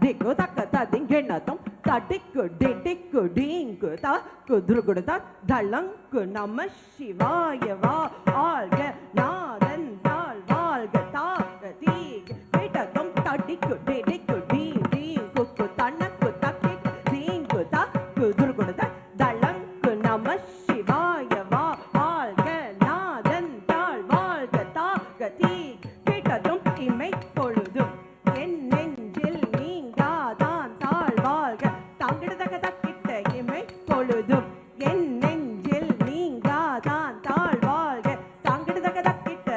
திக்கு தக்க திங்கெண்ணத்தம் தட்டிக்கு டிட்டிக்கு டீங்கு தாக்கு துருகுடுதா தளங்கு நம சிவாய வா ஆழ்க நாதன் தாழ் வாழ்க தாக தீக்கு விட்டதும் தட்டிக்கு டிட்டிக்கு டீ டீங்கு தனக்கு தக்கிக்கு தீங்கு தாக்கு துருகுடுதா தளங்கு நம சிவாய வா ஆழ்க நாதன் தாழ் வாழ்க தாக தீக்கு விட்டதும் இமை பொழுதும் என் நெஞ்சில் நீங்காதான் தாழ் வாழ்க தாங்கிடதக தக்கிட்ட இமை பொழுதும் என் நெஞ்சில் நீங்காதான் தாழ் வாழ்க தாங்கிடதக தக்கிட்ட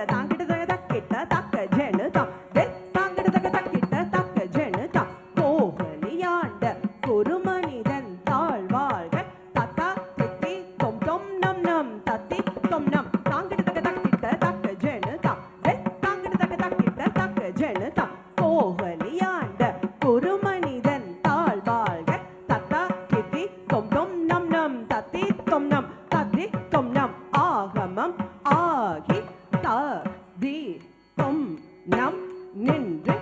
தக்க ஜெனுதான் தாங்கிடதக தக்கிட்ட தக்க ஜெனுதான் கோகலியாண்ட ஒரு மனிதன் தாழ் வாழ்க தத்தா தித்தி தொம் தொம் நம் நம் தத்தி தொம் நம் தாங்கிடதக தக்கிட்ட தக்க ஜெனுதான் தாங்கிடதக தக்கிட்ட தக்க ஜெனுதான் கோகலியாண்ட ஒரு மனிதன் தாழ் வாழ்க தத்தா தித்தி தொம் தொம் நம் நம் தத்தி தொம் நம் தத்தி தொம் நம் ஆகமம் ஆகி தி தொம் நம் நின்று